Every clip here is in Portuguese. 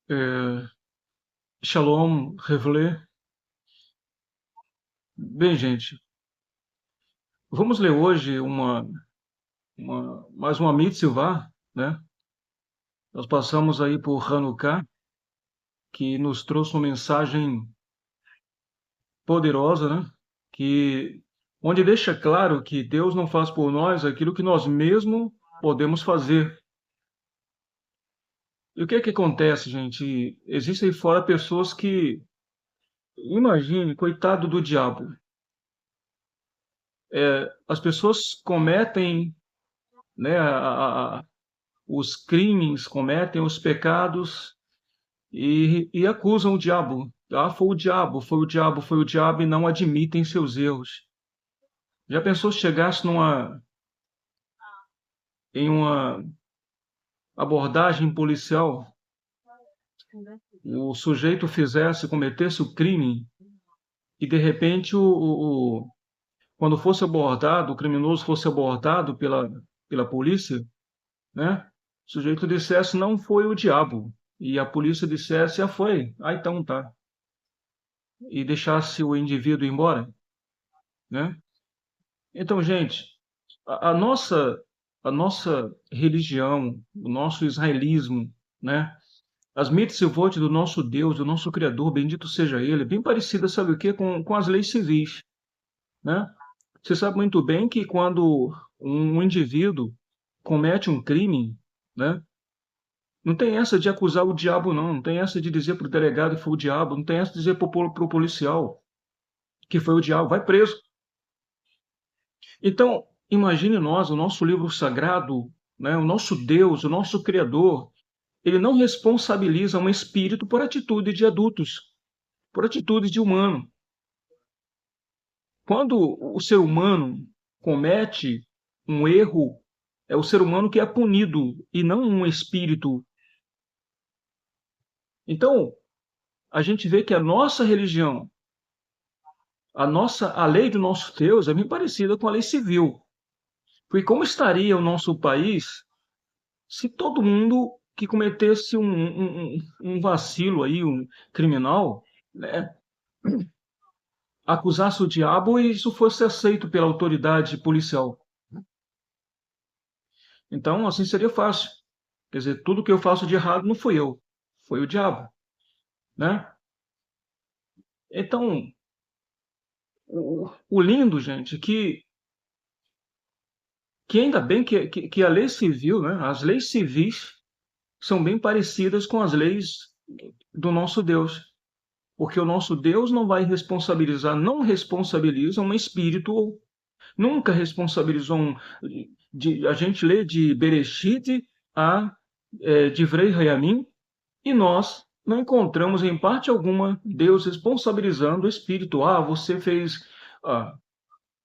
É, Shalom, Revelê. Bem, gente, vamos ler hoje mais uma mitzvah, né? Nós passamos aí por Hanukkah, que nos trouxe uma mensagem poderosa, né? Que, onde deixa claro que Deus não faz por nós aquilo que nós mesmos podemos fazer. E o que é que acontece, gente? Existem aí fora pessoas que, imagine, coitado do diabo. As pessoas cometem, né, os crimes, cometem os pecados e acusam o diabo. Ah, foi o diabo, foi o diabo, foi o diabo e não admitem seus erros. Já pensou se chegasse em uma abordagem policial, o sujeito cometesse o crime e de repente quando fosse abordado, o criminoso fosse abordado pela polícia, né? O sujeito dissesse não foi o diabo e a polícia dissesse ah foi, ah então tá, e deixasse o indivíduo ir embora, né? Então, gente, a nossa religião, o nosso israelismo, né? As mitzvot do nosso Deus, do nosso Criador, bendito seja Ele, é bem parecida, sabe o quê? Com as leis civis, né? Você sabe muito bem que quando um indivíduo comete um crime, né? Não tem essa de acusar o diabo, não. Não tem essa de dizer para o delegado que foi o diabo. Não tem essa de dizer para o policial que foi o diabo. Vai preso. Então, imagine nós, o nosso livro sagrado, né, o nosso Deus, o nosso Criador, ele não responsabiliza um espírito por atitude de adultos, por atitude de humano. Quando o ser humano comete um erro, é o ser humano que é punido e não um espírito. Então, a gente vê que a nossa religião, a lei do nosso Deus é bem parecida com a lei civil. Porque como estaria o nosso país se todo mundo que cometesse um vacilo aí, um criminal, né, acusasse o diabo e isso fosse aceito pela autoridade policial. Então, assim seria fácil. Quer dizer, tudo que eu faço de errado não fui eu, foi o diabo, né? Então, o lindo, gente, que ainda bem que a lei civil, né, as leis civis são bem parecidas com as leis do nosso Deus. Porque o nosso Deus não vai responsabilizar, não responsabiliza um espírito, nunca responsabilizou a gente lê de Bereshit a Divrei Hayamim, e nós não encontramos em parte alguma Deus responsabilizando o espírito. Ah, você fez. Ah,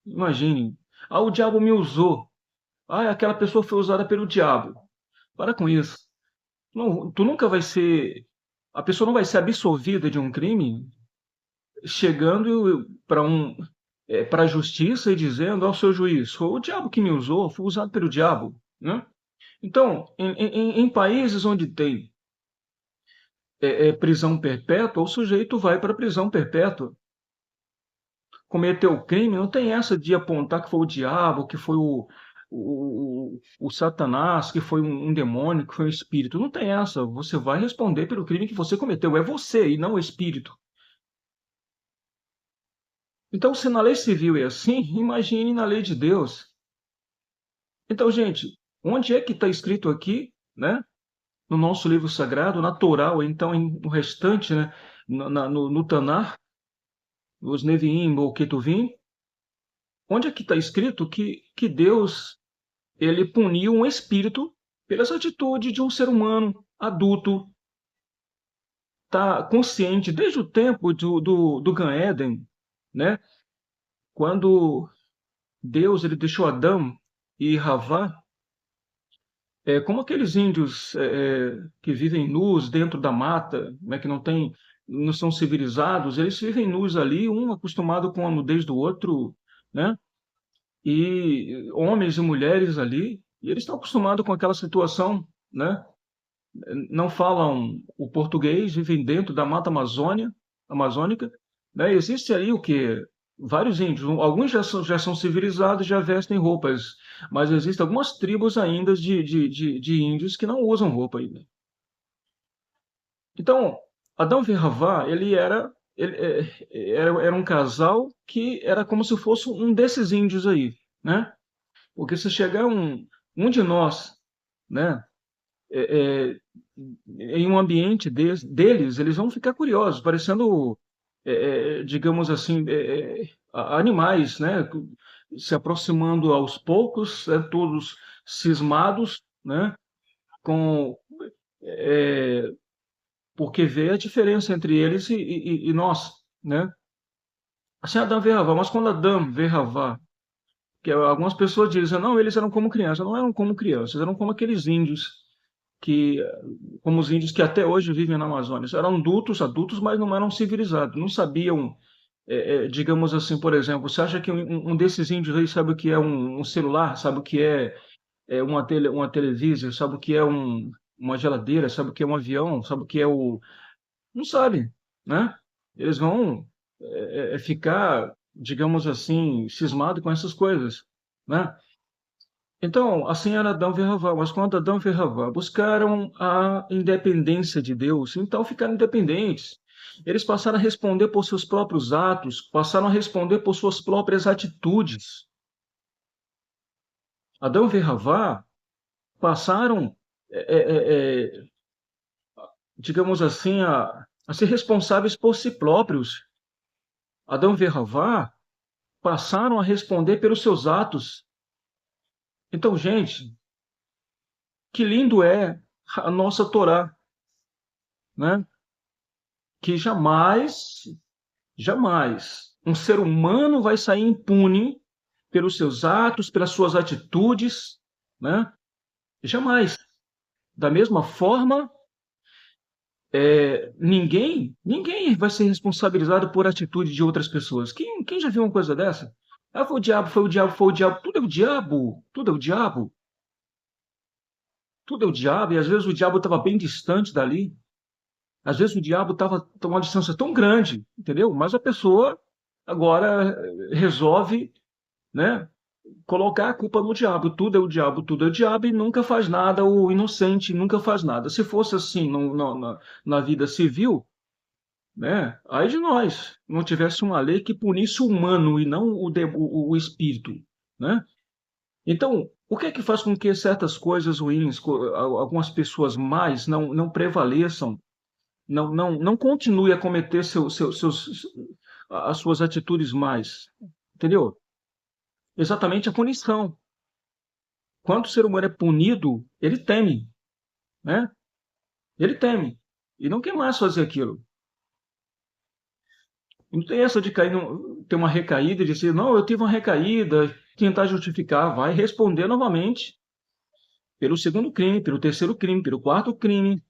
imagine. Ah, o diabo me usou. Ah, aquela pessoa foi usada pelo diabo. Para com isso. Não, tu nunca vai ser. A pessoa não vai ser absolvida de um crime chegando para a justiça e dizendo ao seu juiz, foi o diabo que me usou, fui usado pelo diabo, né? Então, em países onde tem prisão perpétua, o sujeito vai para a prisão perpétua. Cometeu crime, não tem essa de apontar que foi o diabo, que foi o Satanás, que foi um demônio, que foi um espírito. Não tem essa. Você vai responder pelo crime que você cometeu. É você e não o espírito. Então, se na lei civil é assim, imagine na lei de Deus. Então, gente, onde é que está escrito aqui, né? No nosso livro sagrado, na Torá, ou então no restante, né? No Tanar, os Neviim ou Ketuvim, onde é que está escrito que Deus ele puniu um espírito pelas atitudes de um ser humano adulto, tá consciente desde o tempo do Gan Éden, né? Quando Deus ele deixou Adão e Havá como aqueles índios que vivem nus dentro da mata, né, que não são civilizados, eles vivem nus ali, um acostumado com a nudez do outro, né? E homens e mulheres ali, e eles estão acostumados com aquela situação, né? não falam o português, vivem dentro da Mata Amazônica, né? Existe aí o quê? Vários índios. Alguns já são civilizados, já vestem roupas, mas existem algumas tribos ainda de índios que não usam roupa ainda. Então, Adão e Havá, era um casal que era como se fosse um desses índios aí, né? Porque se chegar um de nós, né, é, é, em um ambiente deles, eles vão ficar curiosos, parecendo, digamos assim, animais, né, se aproximando aos poucos, todos cismados, né, com, é, porque vê a diferença entre eles e nós, né? Assim, Adão vê Havá, mas quando Adão vê Havá, que algumas pessoas dizem, não, eles eram como crianças, não eram como crianças, eram como aqueles índios que, como os índios que até hoje vivem na Amazônia, eram adultos, mas não eram civilizados, não sabiam, digamos assim, por exemplo, você acha que um desses índios aí sabe o que é um celular, sabe o que é uma televisão, sabe o que é uma geladeira, sabe o que é um avião, sabe o que é o... Não sabe, né? Eles vão ficar, digamos assim, cismados com essas coisas, né? Então, assim era Adão e Havá, mas quando Adão e Havá buscaram a independência de Deus, então ficaram independentes. Eles passaram a responder por seus próprios atos, passaram a responder por suas próprias atitudes. Adão e Havá passaram, é, é, é, digamos assim, a ser responsáveis por si próprios. Adão e Havá passaram a responder pelos seus atos. Então, gente, que lindo é a nossa Torá, né? Que jamais um ser humano vai sair impune pelos seus atos, pelas suas atitudes, né? Jamais. Da mesma forma, ninguém vai ser responsabilizado por atitude de outras pessoas. Quem já viu uma coisa dessa? Ah, foi o diabo, foi o diabo, foi o diabo. Tudo é o diabo, tudo é o diabo, tudo é o diabo. E às vezes o diabo estava bem distante dali. Às vezes o diabo estava a uma distância tão grande, entendeu? Mas a pessoa agora resolve, né, colocar a culpa no diabo. Tudo é o diabo, tudo é o diabo e nunca faz nada. O inocente nunca faz nada. Se fosse assim na vida civil, né, aí de nós, não tivesse uma lei que punisse o humano e não o espírito, né? Então, o que é que faz com que certas coisas ruins, algumas pessoas mais, não prevaleçam, não continue a cometer as suas atitudes mais, entendeu? Exatamente a punição. Quando o ser humano é punido, ele teme, né? Ele teme e não quer mais fazer aquilo. Não tem essa de ter uma recaída e dizer, não, eu tive uma recaída, tentar justificar, vai responder novamente pelo segundo crime, pelo terceiro crime, pelo quarto crime.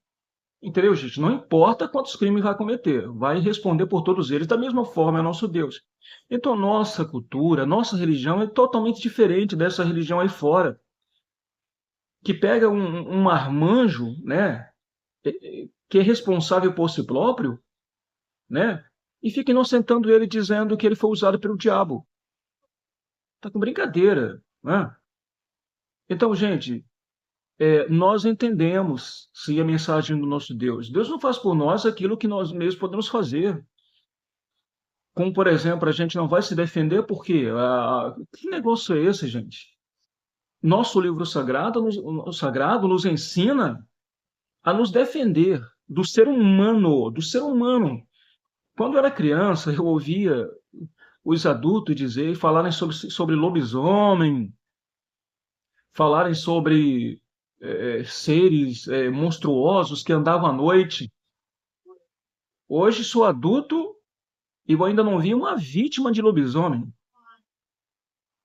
Entendeu, gente? Não importa quantos crimes vai cometer, vai responder por todos eles da mesma forma, é nosso Deus. Então, nossa cultura, nossa religião é totalmente diferente dessa religião aí fora, que pega um marmanjo, né, que é responsável por si próprio, né, e fica inocentando ele dizendo que ele foi usado pelo diabo. Tá com brincadeira, né? Então, gente, nós entendemos sim a mensagem do nosso Deus. Deus não faz por nós aquilo que nós mesmos podemos fazer. Como, por exemplo, a gente não vai se defender porque que negócio é esse, gente? Nosso livro sagrado nos ensina a nos defender do ser humano. Quando eu era criança, eu ouvia os adultos falarem sobre lobisomem, falarem sobre seres monstruosos que andavam à noite. Hoje sou adulto e eu ainda não vi uma vítima de lobisomem.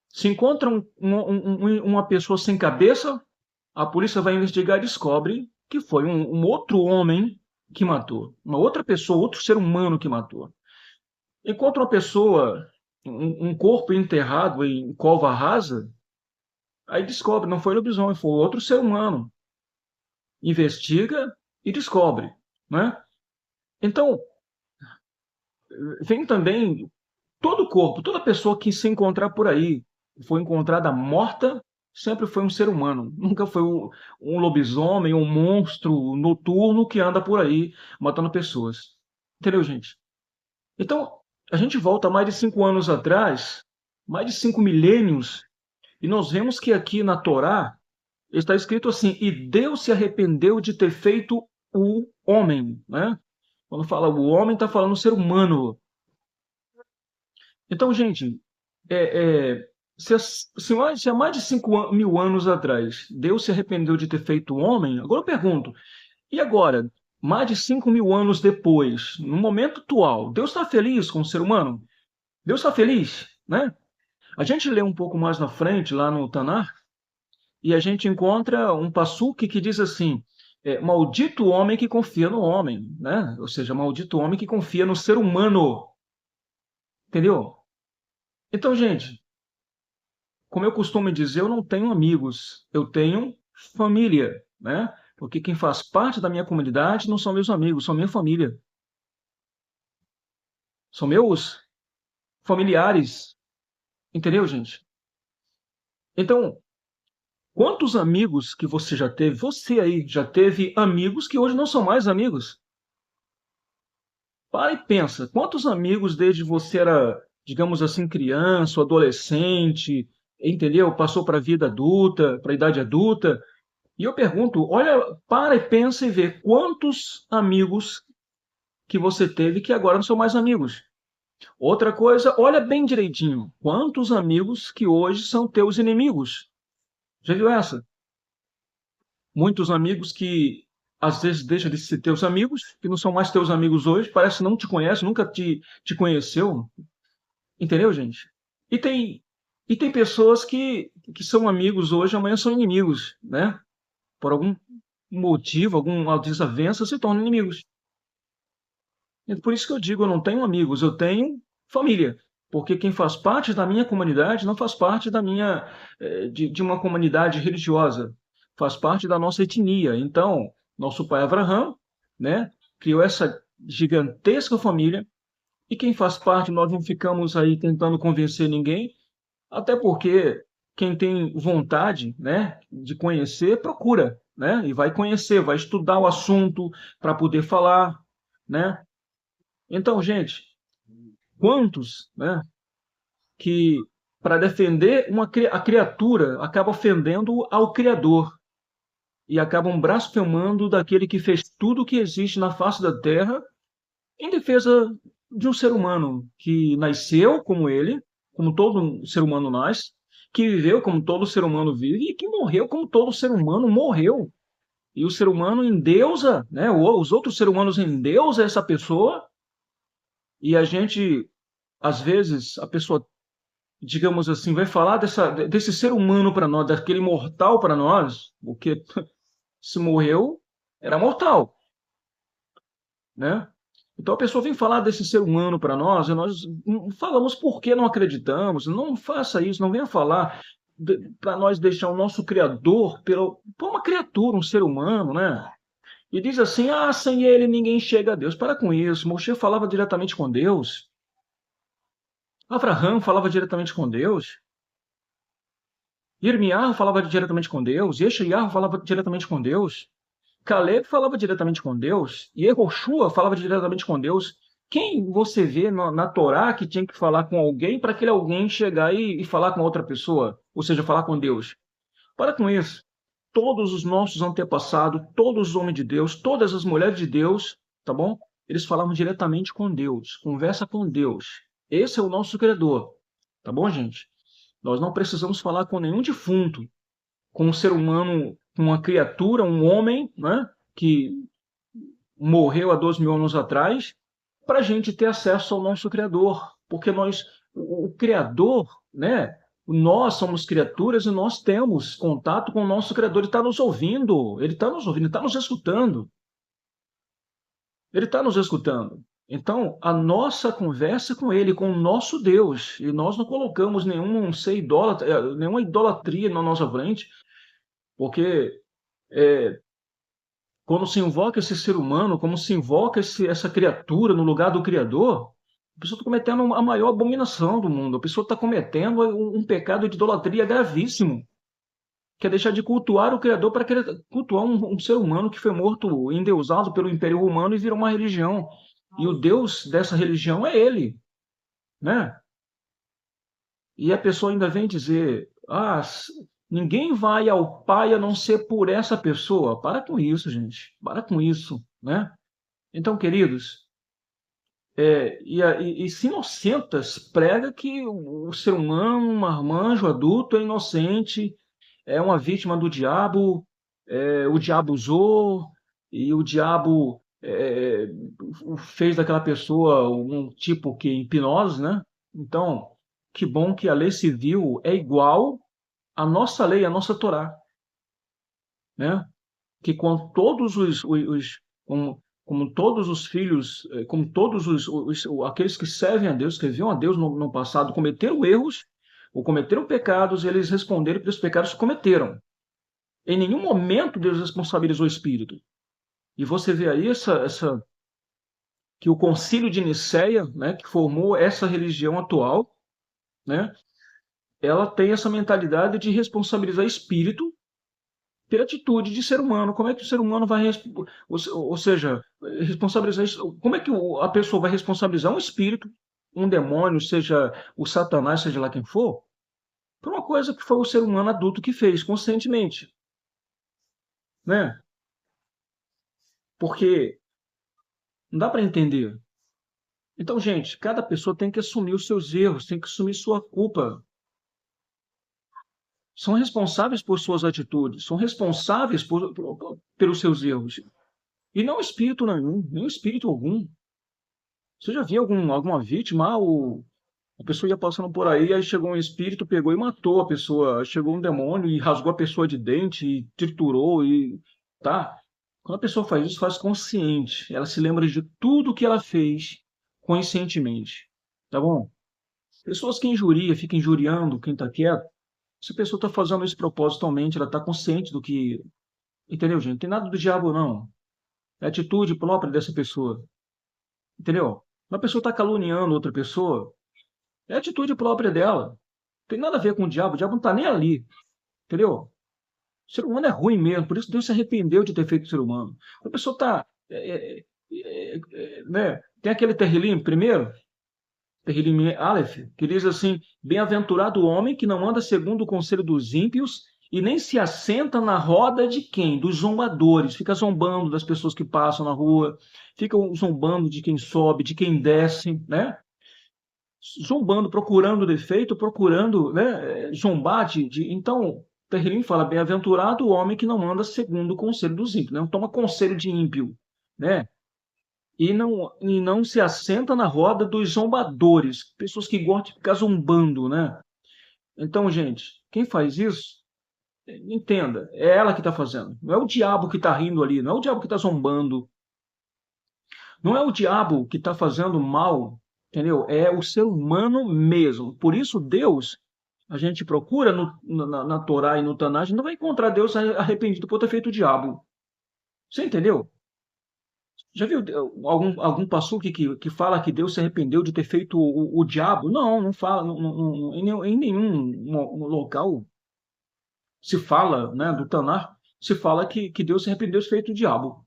Se encontra uma pessoa sem cabeça, a polícia vai investigar e descobre que foi um outro homem que matou. Uma outra pessoa, outro ser humano que matou. Encontra uma pessoa, um corpo enterrado em cova rasa, aí descobre, não foi lobisomem, foi outro ser humano. investiga e descobre, né? Então, vem também todo corpo, toda pessoa que se encontrar por aí, foi encontrada morta, sempre foi um ser humano. Nunca foi um lobisomem, um monstro noturno que anda por aí matando pessoas. Entendeu, gente? Então, a gente volta mais de 5 anos atrás, mais de 5 milênios, e nós vemos que aqui na Torá está escrito assim: e Deus se arrependeu de ter feito o homem, né? Quando fala o homem, está falando o ser humano. Então, gente, se há mais de 5 mil anos atrás Deus se arrependeu de ter feito o homem, agora eu pergunto, e agora, mais de 5 mil anos depois, no momento atual, Deus está feliz com o ser humano? Deus está feliz, né? A gente lê um pouco mais na frente, lá no Tanar, e a gente encontra um passuque que diz assim: maldito o homem que confia no homem, né? Ou seja, maldito o homem que confia no ser humano, entendeu? Então, gente, como eu costumo dizer, eu não tenho amigos, eu tenho família, né? Porque quem faz parte da minha comunidade não são meus amigos, são minha família, são meus familiares, entendeu, gente? Então, quantos amigos que você já teve? Você aí já teve amigos que hoje não são mais amigos? Para e pensa, quantos amigos desde você era, digamos assim, criança, ou adolescente, entendeu? Passou para a vida adulta, para a idade adulta. E eu pergunto, olha, para e pensa e vê quantos amigos que você teve que agora não são mais amigos. Outra coisa, olha bem direitinho, quantos amigos que hoje são teus inimigos. Já viu essa? Muitos amigos que às vezes deixam de ser teus amigos, que não são mais teus amigos hoje, parece que não te conhece, nunca te conheceu. Entendeu, gente? E tem pessoas que são amigos hoje, amanhã são inimigos, né? Por algum motivo, alguma desavença, se tornam inimigos. E por isso que eu digo, eu não tenho amigos, eu tenho família. Porque quem faz parte da minha comunidade não faz parte de uma comunidade religiosa, faz parte da nossa etnia. Então, nosso pai Abraham, né, criou essa gigantesca família, e quem faz parte, nós não ficamos aí tentando convencer ninguém, até porque quem tem vontade, né, de conhecer, procura, né, e vai conhecer, vai estudar o assunto para poder falar, né? Então, gente, quantos, né, que para defender a criatura acaba ofendendo ao Criador e acabam blasfemando daquele que fez tudo o que existe na face da terra em defesa de um ser humano que nasceu como ele, como todo ser humano nasce, que viveu como todo ser humano vive e que morreu como todo ser humano morreu. E o ser humano endeusa, né, os outros seres humanos endeusa essa pessoa, e a gente, às vezes, a pessoa, digamos assim, vai falar desse ser humano para nós, daquele mortal para nós, porque se morreu, era mortal, né? Então a pessoa vem falar desse ser humano para nós, e nós não falamos por que não acreditamos. Não faça isso, não venha falar para nós deixar o nosso Criador por uma criatura, um ser humano, né? E diz assim: ah, sem ele ninguém chega a Deus. Para com isso. Moshe falava diretamente com Deus. Abraão falava diretamente com Deus. Irmiarro falava diretamente com Deus. Yeshayahu falava diretamente com Deus. Caleb falava diretamente com Deus. E Yehoshua falava diretamente com Deus. Quem você vê na Torá que tinha que falar com alguém para aquele alguém chegar e falar com outra pessoa? Ou seja, falar com Deus. Para com isso. Todos os nossos antepassados, todos os homens de Deus, todas as mulheres de Deus, tá bom? Eles falavam diretamente com Deus. Conversa com Deus. Esse é o nosso Criador. Tá bom, gente? Nós não precisamos falar com nenhum defunto, com um ser humano, com uma criatura, um homem, né, que morreu há 2 mil anos atrás, para a gente ter acesso ao nosso Criador. Porque o Criador, né, nós somos criaturas e nós temos contato com o nosso Criador. Ele está nos ouvindo, ele está nos ouvindo, ele está nos escutando. Ele está nos escutando. Então, a nossa conversa com ele, com o nosso Deus, e nós não colocamos nenhuma idolatria na nossa frente, porque Quando se invoca esse ser humano, como se invoca essa criatura no lugar do Criador, a pessoa está cometendo a maior abominação do mundo. A pessoa está cometendo um pecado de idolatria gravíssimo, que é deixar de cultuar o Criador para querer cultuar um ser humano que foi morto, endeusado pelo Império Romano e virou uma religião. E o Deus dessa religião é ele, né? E a pessoa ainda vem dizer: ah, ninguém vai ao Pai a não ser por essa pessoa. Para com isso, gente. Para com isso, né? Então, queridos, e se inocentas prega que o ser humano, um marmanjo adulto, é inocente, é uma vítima do diabo, o diabo usou, e o diabo fez daquela pessoa um tipo que hipnose, né? Então, que bom que a lei civil é igual à nossa lei, à nossa Torá, né? Que com todos como todos os filhos, como todos aqueles que servem a Deus, que viam a Deus no passado, cometeram erros ou cometeram pecados, eles responderam pelos pecados que cometeram. Em nenhum momento Deus responsabilizou o Espírito. E você vê aí que o Concílio de Nicéia, né, que formou essa religião atual, né, ela tem essa mentalidade de responsabilizar o Espírito pela atitude de ser humano. Como é que o ser humano vai, ou seja, responsabilizar, como é que a pessoa vai responsabilizar um espírito, um demônio, seja o Satanás, seja lá quem for, por uma coisa que foi o ser humano adulto que fez conscientemente, né? Porque não dá para entender. Então, gente, cada pessoa tem que assumir os seus erros, tem que assumir sua culpa. São responsáveis por suas atitudes, são responsáveis pelos seus erros. E não espírito nenhum, nem espírito algum. Você já viu alguma vítima? A pessoa ia passando por aí chegou um espírito, pegou e matou a pessoa. Chegou um demônio e rasgou a pessoa de dente e triturou e tá? Quando a pessoa faz isso, faz consciente. Ela se lembra de tudo que ela fez conscientemente, tá bom? Pessoas que injuriam, ficam injuriando quem tá quieto. Se a pessoa está fazendo isso propositalmente, ela está consciente do que, entendeu, gente? Não tem nada do diabo não. É a atitude própria dessa pessoa, entendeu? Uma pessoa está caluniando outra pessoa, é a atitude própria dela. Não tem nada a ver com o diabo não está nem ali, entendeu? O ser humano é ruim mesmo, por isso Deus se arrependeu de ter feito o ser humano. A pessoa está. Né? Tem aquele Terrilim primeiro, Terrilim Aleph, que diz assim: bem-aventurado o homem que não anda segundo o conselho dos ímpios e nem se assenta na roda de quem? Dos zombadores. Fica zombando das pessoas que passam na rua, fica zombando de quem sobe, de quem desce, né? Zombando, procurando defeito, procurando, né, zombar Então, Terrilim fala, bem-aventurado o homem que não anda segundo o conselho dos ímpios, né? Não toma conselho de ímpio, né? E não se assenta na roda dos zombadores, pessoas que gostam de ficar zombando, né? Então, gente, quem faz isso, entenda, é ela que está fazendo. Não é o diabo que está rindo ali, não é o diabo que está zombando, não é o diabo que está fazendo mal, entendeu? É o ser humano mesmo. Por isso, Deus, a gente procura na Torá e no Tanakh, a gente não vai encontrar Deus arrependido por ter feito o diabo. Você entendeu? Já viu algum pastor que fala que Deus se arrependeu de ter feito o diabo? Não, não fala. Em nenhum local se fala, né, do Tanakh, se fala que Deus se arrependeu de ter feito o diabo.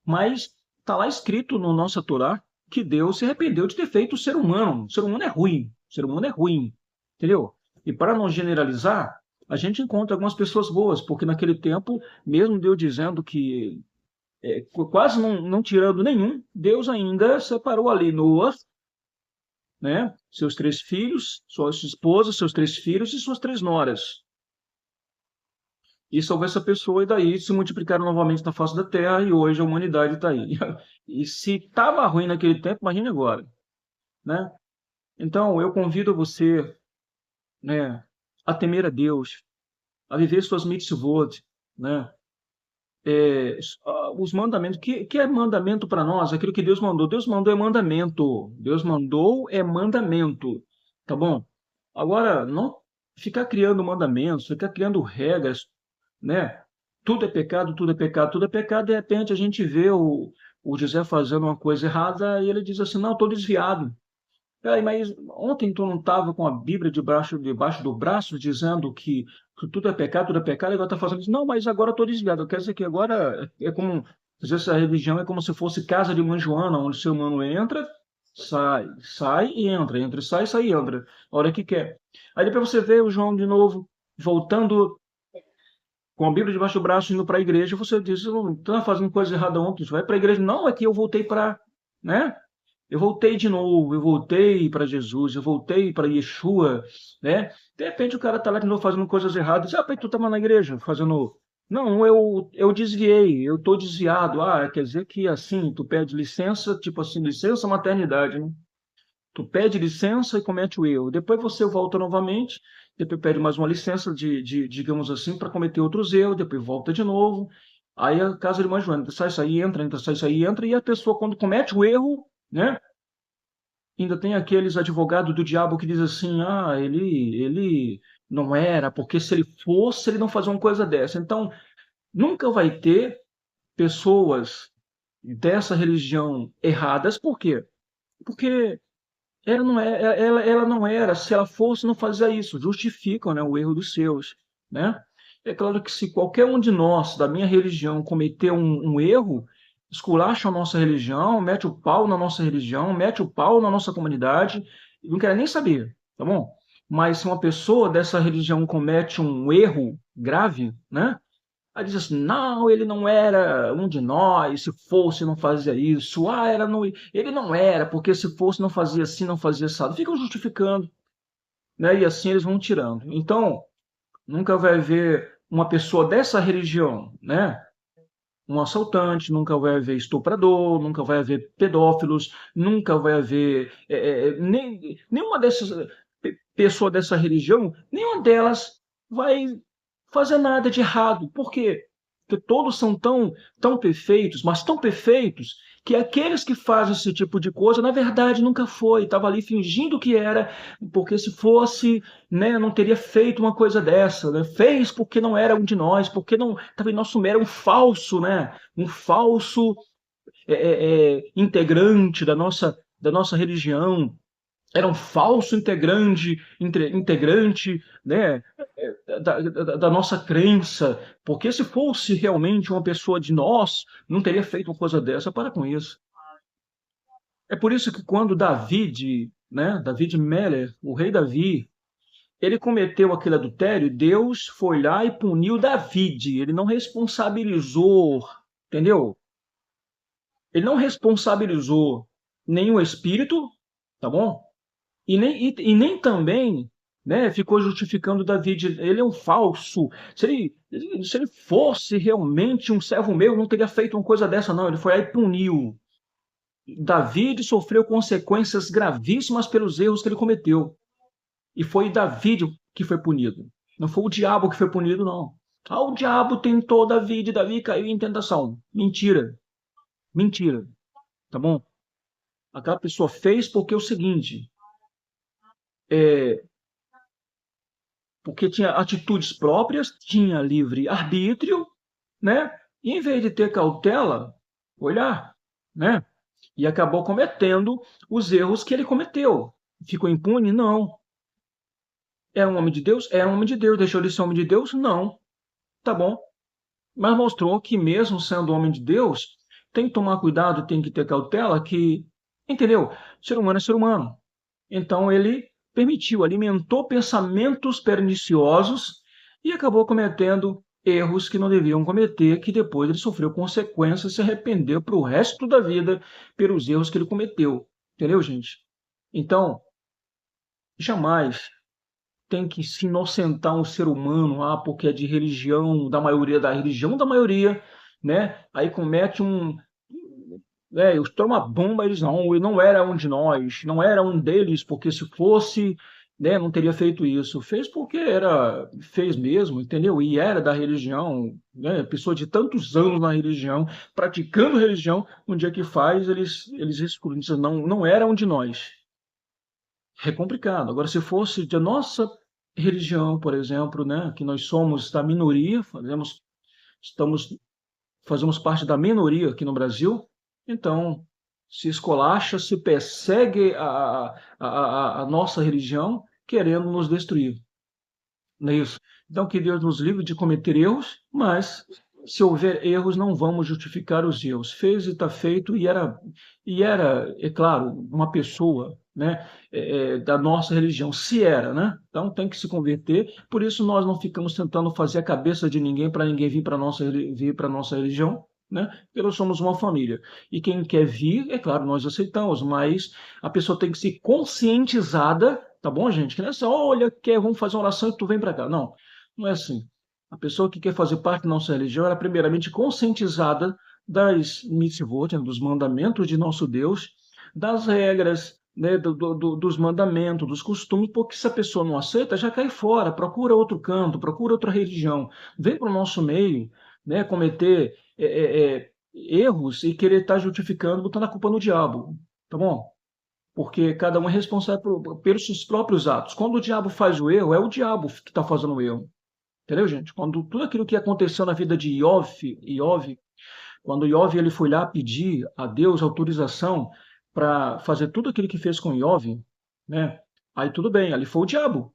Mas está lá escrito no nossa Torá que Deus se arrependeu de ter feito o ser humano. O ser humano é ruim. O ser humano é ruim. Entendeu? E para não generalizar, a gente encontra algumas pessoas boas, porque naquele tempo, mesmo Deus dizendo que quase não tirando nenhum, Deus ainda separou ali Noa, né, seus 3 filhos, sua esposa, seus 3 filhos e suas 3 noras. E salvou essa pessoa, e daí se multiplicaram novamente na face da terra, e hoje a humanidade está aí. E se estava ruim naquele tempo, imagine agora, né? Então, eu convido você, né, a temer a Deus, a viver suas mitzvot, né? Os mandamentos, que é mandamento para nós? Aquilo que Deus mandou. Deus mandou é mandamento. Deus mandou é mandamento, tá bom? Agora, não ficar criando mandamentos, ficar criando regras, né? tudo é pecado, tudo é pecado, tudo é pecado, de repente a gente vê o José fazendo uma coisa errada e ele diz assim, não, estou desviado. Peraí, mas ontem tu não estava com a Bíblia debaixo do braço dizendo que tudo é pecado, e agora está fazendo isso. Não, mas agora eu estou desviado. Quer dizer que agora é como, às vezes a religião é como se fosse casa de mãe Joana, onde o ser humano entra, sai e entra, entra e sai e entra, a hora que quer. Aí depois você vê o João de novo, voltando com a Bíblia debaixo do braço, indo para a igreja, você diz, não está fazendo coisa errada ontem, você vai para a igreja. Não, é que eu voltei para, né? Eu voltei de novo, eu voltei para Jesus, eu voltei para Yeshua, né? De repente o cara está lá de novo fazendo coisas erradas. Ah, tu estava na igreja fazendo. Não, eu desviei, eu estou desviado. Ah, quer dizer que assim, tu pede licença, tipo assim, licença maternidade, né? Tu pede licença e comete o erro. Depois você volta novamente, depois pede mais uma licença digamos assim, para cometer outros erros, depois volta de novo. Aí a casa de mãe Joana, sai, entra, sai, entra, e a pessoa, quando comete o erro, né? Ainda tem aqueles advogados do diabo que diz assim, ah, ele não era, porque se ele fosse, ele não fazia uma coisa dessa. Então, nunca vai ter pessoas dessa religião erradas. Por quê? Porque ela não era, se ela fosse, não fazia isso. Justificam, né, o erro dos seus, né? É claro que se qualquer um de nós, da minha religião, cometer um erro, esculacha a nossa religião, mete o pau na nossa religião, mete o pau na nossa comunidade, não quero nem saber, tá bom? Mas se uma pessoa dessa religião comete um erro grave, né? Aí diz assim, não, ele não era um de nós, se fosse não fazia isso, ah, ele não era, porque se fosse não fazia assim, não fazia assado. Ficam justificando, né? E assim eles vão tirando. Então, nunca vai haver uma pessoa dessa religião, né? Um assaltante, nunca vai haver estuprador, nunca vai haver pedófilos, nunca vai haver nenhuma dessas pessoas dessa religião, nenhuma delas vai fazer nada de errado. Por quê? Porque todos são tão perfeitos, mas tão perfeitos, que aqueles que fazem esse tipo de coisa, na verdade, nunca foi. Estava ali fingindo que era, porque se fosse, né, não teria feito uma coisa dessa. Né? Fez porque não era um de nós, porque não estava em nosso meio, era um falso, né? Um falso integrante da nossa religião, era um falso integrante, né, da nossa crença, porque se fosse realmente uma pessoa de nós, não teria feito uma coisa dessa. Para com isso. É por isso que quando David, né, David Meller, o rei Davi, ele cometeu aquele adultério, Deus foi lá e puniu David, ele não responsabilizou, entendeu? Ele não responsabilizou nenhum espírito, tá bom? E nem também, né, ficou justificando Davi. Ele é um falso. Se ele fosse realmente um servo meu, não teria feito uma coisa dessa, não. Ele foi aí e puniu. Davi sofreu consequências gravíssimas pelos erros que ele cometeu. E foi Davi que foi punido. Não foi o diabo que foi punido, não. Ah, o diabo tentou Davi, e Davi caiu em tentação. Mentira. Mentira. Tá bom? Aquela pessoa fez porque é o seguinte, é, porque tinha atitudes próprias, tinha livre arbítrio, né? E em vez de ter cautela, olhar, né? E acabou cometendo os erros que ele cometeu. Ficou impune? Não. Era um homem de Deus? Era um homem de Deus. Deixou de ser homem de Deus? Não. Tá bom. Mas mostrou que mesmo sendo homem de Deus, tem que tomar cuidado, tem que ter cautela, que, entendeu? Ser humano é ser humano. Então ele permitiu, alimentou pensamentos perniciosos e acabou cometendo erros que não deviam cometer, que depois ele sofreu consequências, se arrependeu para o resto da vida pelos erros que ele cometeu. Entendeu, gente? Então, jamais tem que se inocentar um ser humano, porque é de religião, da religião da maioria, né? Aí comete estoura uma bomba, eles não, ele não era um de nós, não era um deles, porque se fosse, né, não teria feito isso. Fez porque fez mesmo, entendeu? E era da religião, né? Pessoa de tantos anos na religião, praticando religião, um dia que faz, eles excluem, dizem, não, não era um de nós. É complicado. Agora, se fosse da nossa religião, por exemplo, né, que nós somos da minoria, fazemos fazemos parte da minoria aqui no Brasil, então se esculacha, se persegue a nossa religião, querendo nos destruir. Não é isso? Então, que Deus nos livre de cometer erros, mas se houver erros, não vamos justificar os erros. Fez e está feito, e era, é claro, uma pessoa, né, da nossa religião, se era, né? Então tem que se converter. Por isso nós não ficamos tentando fazer a cabeça de ninguém para ninguém vir para nossa religião. Né? Porque nós somos uma família. E quem quer vir, é claro, nós aceitamos, mas a pessoa tem que ser conscientizada, tá bom, gente? Que não é assim, olha, vamos fazer uma oração e tu vem para cá. Não, não é assim. A pessoa que quer fazer parte da nossa religião, ela é primeiramente conscientizada das mitzvot, né, dos mandamentos de nosso Deus, das regras, né, dos mandamentos, dos costumes, porque se a pessoa não aceita, já cai fora, procura outro canto, procura outra religião, vem para o nosso meio, né, cometer erros e querer estar justificando, botando a culpa no diabo, tá bom? Porque cada um é responsável pelos seus próprios atos. Quando o diabo faz o erro, é o diabo que está fazendo o erro. Entendeu, gente? Quando tudo aquilo que aconteceu na vida de Iov, quando Iov ele foi lá pedir a Deus autorização para fazer tudo aquilo que fez com Iov, né? Aí tudo bem, ali foi o diabo.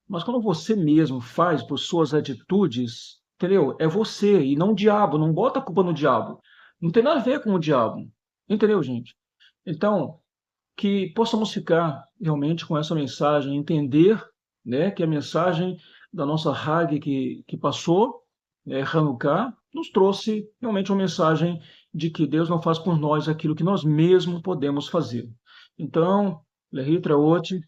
Mas quando você mesmo faz por suas atitudes, entendeu? É você e não o diabo. Não bota a culpa no diabo. Não tem nada a ver com o diabo. Entendeu, gente? Então, que possamos ficar realmente com essa mensagem, entender, né, que a mensagem da nossa Hag que passou, Hanukkah, nos trouxe realmente uma mensagem de que Deus não faz por nós aquilo que nós mesmos podemos fazer. Então, Lehitra Ot,